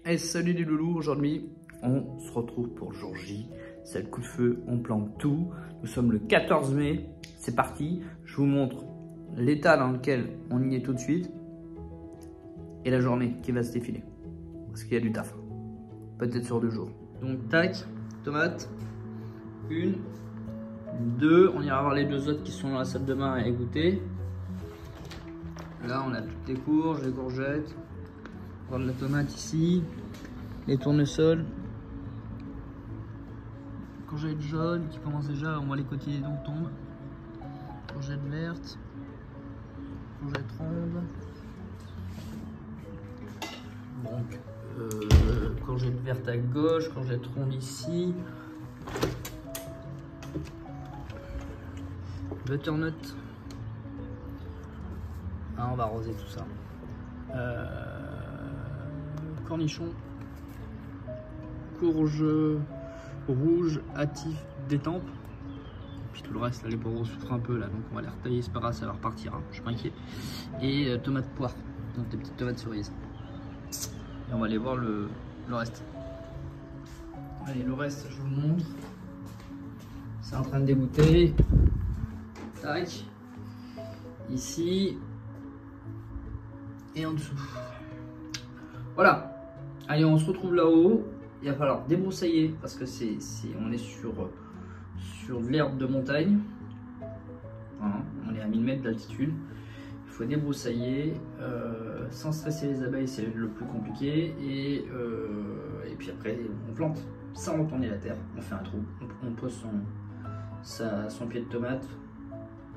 Hey, salut les loulous, aujourd'hui on se retrouve pour le jour J, c'est le coup de feu, on plante tout. Nous sommes le 14 mai, c'est parti, je vous montre l'état dans lequel on y est tout de suite et la journée qui va se défiler, parce qu'il y a du taf, peut-être sur 2 jours. Donc tac, tomate, 1, 2, on ira voir les 2 autres qui sont dans la salle de bain à égoutter. Là on a toutes les courges, les courgettes, on va de la tomate ici, les tournesols, courgettes jaunes qui commencent déjà, on voit les cotylédons tombent, courgettes vertes, courgettes rondes, donc courgettes vertes à gauche, courgettes rondes ici, butternut. Ah, on va arroser tout ça. Cornichons, courge rouge, hâtif, détempe. Puis tout le reste, là, les poireaux souffrent un peu là, donc on va les retailler, c'est pas grave, ça va repartir, hein, je suis pas inquiet. Et tomates poire, donc des petites tomates cerises. Et on va aller voir le reste. Allez, le reste, je vous le montre. C'est en train de dégoûter. Tac. Ici. Et en dessous. Voilà. Allez, on se retrouve là-haut. Il va falloir débroussailler parce que on est sur de l'herbe de montagne. Voilà, on est à 1000 mètres d'altitude. Il faut débroussailler sans stresser les abeilles, c'est le plus compliqué. Et puis après, on plante sans retourner la terre. On fait un trou, on pose son pied de tomate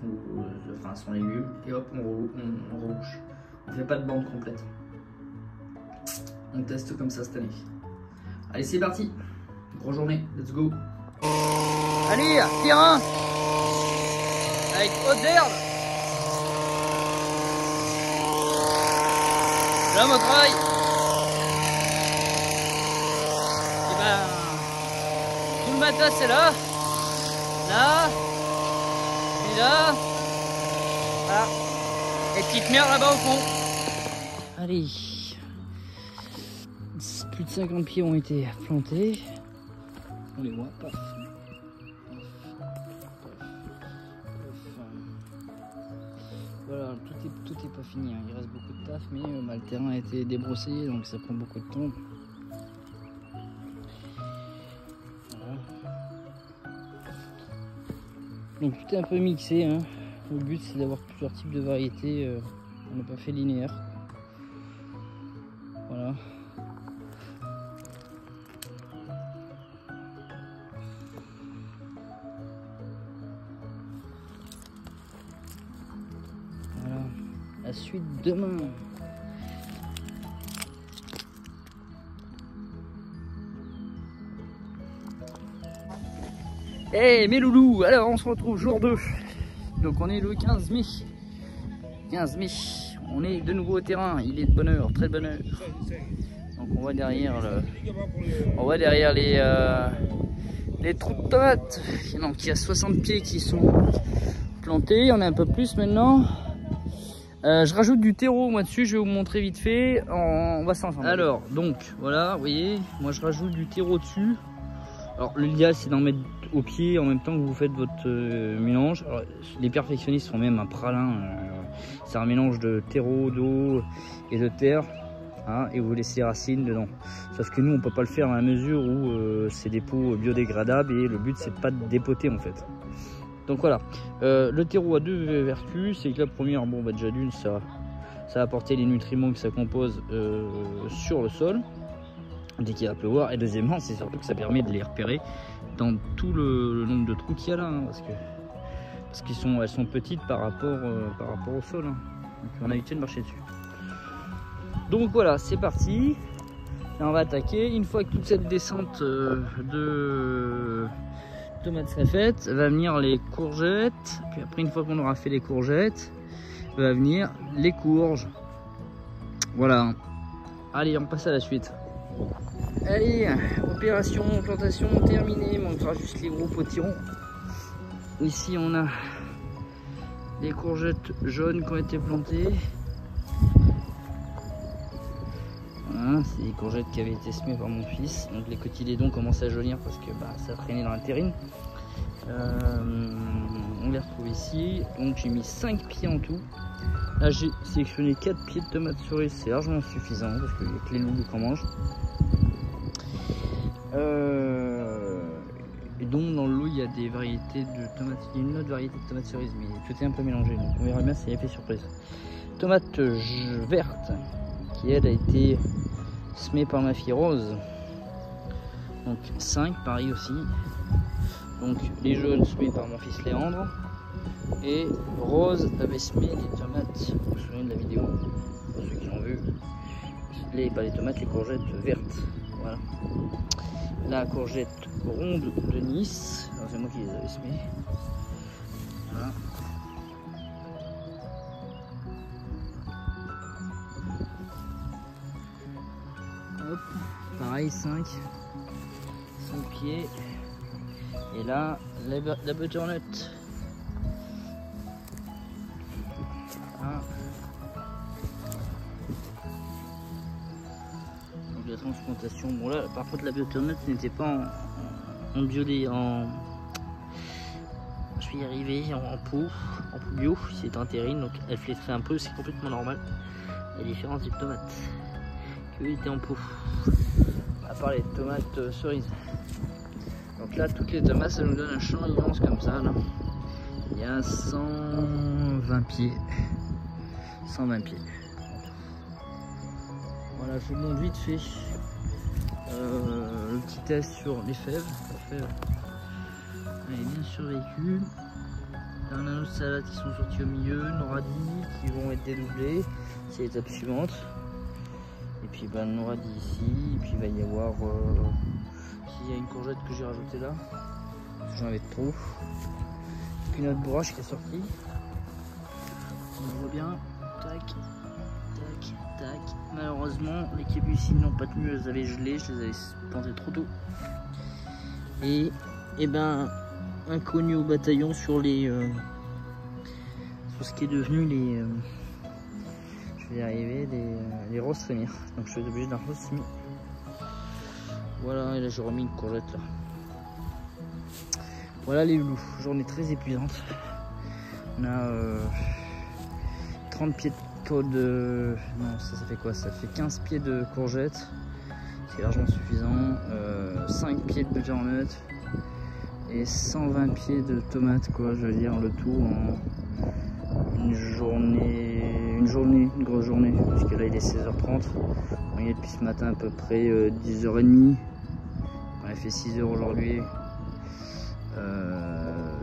ou enfin son légume et hop, on rebouche. On fait pas de bande complète. On teste comme ça cette année. Allez, c'est parti. Grosse journée, let's go. Allez, terrain avec haute d'herbe. Là, mon travail. Et ben, tout le matin, c'est là. Là. Et là. Voilà. Et petite merde là-bas au fond. Allez. Plus de 50 pieds ont été plantés. On les voit, paf. Voilà, tout est pas fini, hein. Il reste beaucoup de taf, mais le terrain a été débrossé, donc ça prend beaucoup de temps. Voilà. Donc tout est un peu mixé, hein. Le but c'est d'avoir plusieurs types de variétés, on n'a pas fait linéaire. Voilà. La suite demain. Hey mes loulous, alors on se retrouve jour 2. Donc on est le 15 mai. 15 mai. On est de nouveau au terrain. Il est de bonne heure, très de bonne heure. Donc on voit derrière les trous de tomates. Donc il y a 60 pieds qui sont plantés. Il y en a un peu plus maintenant. Je rajoute du terreau moi dessus, je vais vous montrer vite fait, on va s'ensemble. Alors donc voilà, vous voyez, moi je rajoute du terreau dessus. Alors l'idéal c'est d'en mettre au pied en même temps que vous faites votre mélange. Alors, les perfectionnistes font même un pralin, c'est un mélange de terreau, d'eau et de terre, hein, et vous laissez les racines dedans. Sauf que nous on peut pas le faire dans la mesure où c'est des pots biodégradables et le but c'est pas de dépoter en fait. Donc voilà, le terreau a 2 vertus, c'est que la première, bon bah déjà d'une, ça va apporter les nutriments que ça compose sur le sol dès qu'il va pleuvoir, et deuxièmement c'est surtout que ça permet de les repérer dans tout le nombre de trous qu'il y a là, hein, parce qu'elles sont petites par rapport au sol, hein. Donc on a évité de marcher dessus. Donc voilà, c'est parti, là on va attaquer. Une fois que toute cette descente de tomates serait faite, va venir les courgettes, puis après une fois qu'on aura fait les courgettes, va venir les courges. Voilà, allez on passe à la suite. Allez, opération plantation terminée, il manquera juste les gros potirons. Ici on a des courgettes jaunes qui ont été plantées. Voilà. Hein, c'est des courgettes qui avaient été semées par mon fils. Donc les cotylédons commencent à jaunir parce que ça traînait dans la terrine. On les retrouve ici. Donc j'ai mis 5 pieds en tout. Là j'ai sélectionné 4 pieds de tomates cerises, c'est largement suffisant parce qu'il n'y a que les loulous qui en mangent. Et donc dans le lot il y a des variétés de tomates, il y a une autre variété de tomates cerises, mais tout est un peu mélangé, donc on verra bien si il y a effet surprise. Tomate verte qui elle a été semée par ma fille Rose, donc 5 pareil aussi. Donc les jaunes semés par mon fils Léandre. Et Rose avait semé les tomates, vous vous souvenez de la vidéo, pour ceux qui l'ont vu, les tomates, les courgettes vertes, voilà. La courgette ronde de Nice, c'est moi qui les avais semées, voilà. Hop, pareil 5 pieds, et là la butternut. Donc la transplantation, bon là par contre la butternut n'était pas en biolé, je vais y arriver, en pot bio, c'est en terrine, donc elle flétrait un peu, c'est complètement normal. La différence des tomates qui étaient en pot, à part les tomates cerises. Donc là toutes les tomates ça nous donne un champ immense comme ça là. Il y a 120 pieds. 120 pieds. Voilà, je vous montre vite fait le petit test sur les fèves. La fève, elle est bien survécue. Là, on a nos salades qui sont sorties au milieu, nos radis qui vont être dédoublés. C'est l'étape suivante. Et puis nos radis ici. Et puis il va y avoir s'il y a une courgette que j'ai rajoutée là. Parce que j'en avais trop. Et puis notre broche qui est sortie. On voit bien. Tac, tac, tac. Malheureusement, les capucines n'ont pas tenu, elles avaient gelé, je les avais plantées trop tôt. Et inconnu au bataillon sur sur ce qui est devenu je vais y arriver, les roses trémires. Donc je suis obligé d'un rose trémire. Voilà, et là j'ai remis une courgette là. Voilà les loulous, journée très épuisante. On a 30 pieds de... Non, ça fait quoi? Ça fait 15 pieds de courgettes. C'est largement suffisant. 5 pieds de butternut. Et 120 pieds de tomates, quoi. Je veux dire, le tout en une grosse journée. Puisque là, il est 16h30. On y est depuis ce matin à peu près 10h30. On a fait 6h aujourd'hui.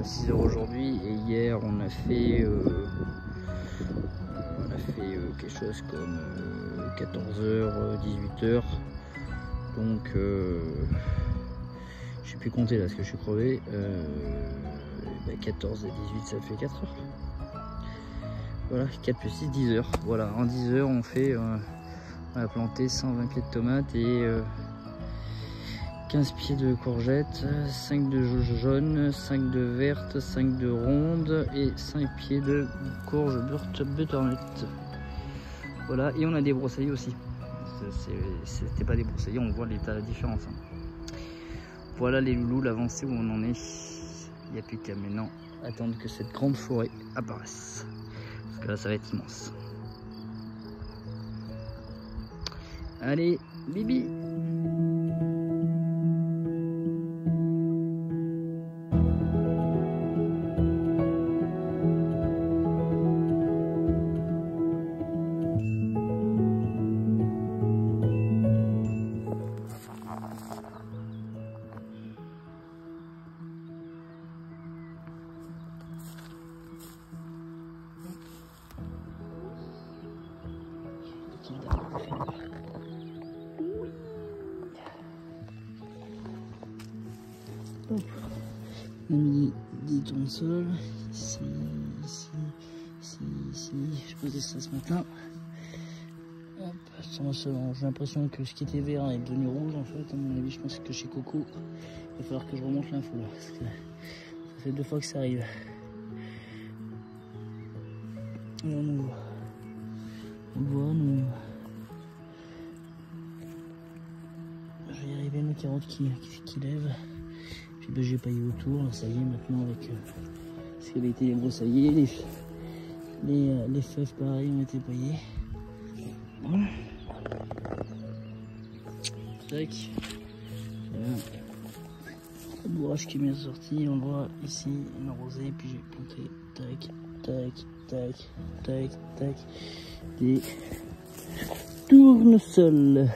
6h aujourd'hui. Et hier, on a fait... quelque chose comme 14h, 18h. Donc je sais plus compter là parce que je suis crevé. 14 et 18 ça fait 4 heures. Voilà, 4 plus 6, 10 heures. Voilà, en 10 heures on a planté 120 pieds de tomates et 15 pieds de courgettes, 5 de jaunes, 5 de vertes, 5 de rondes et 5 pieds de courge butternut. Voilà, et on a des broussailles aussi. C'était pas des broussailles, on voit la différence. Voilà les loulous, l'avancée où on en est. Il n'y a plus qu'à maintenant attendre que cette grande forêt apparaisse. Parce que là, ça va être immense. Allez, Bibi! Hop. On a mis des tournesols ici, ici, ici, ici. Je posais ça ce matin. Hop, j'ai l'impression que ce qui était vert est devenu rouge en fait. À mon avis, je pense que chez Coco, il va falloir que je remonte l'info là. Parce que ça fait 2 fois que ça arrive. Et on voit, bien nos carottes qui lèvent. Puis ben, j'ai paillé autour, là, ça y est maintenant avec ce qui avait été les broussaillers, les fèves pareil ont été paillées. Voilà. Tac. Voilà. Le bourrage qui est bien sorti, on le voit ici, on a arrosé, puis j'ai planté, tac, tac, tac, tac, tac, des tournesols.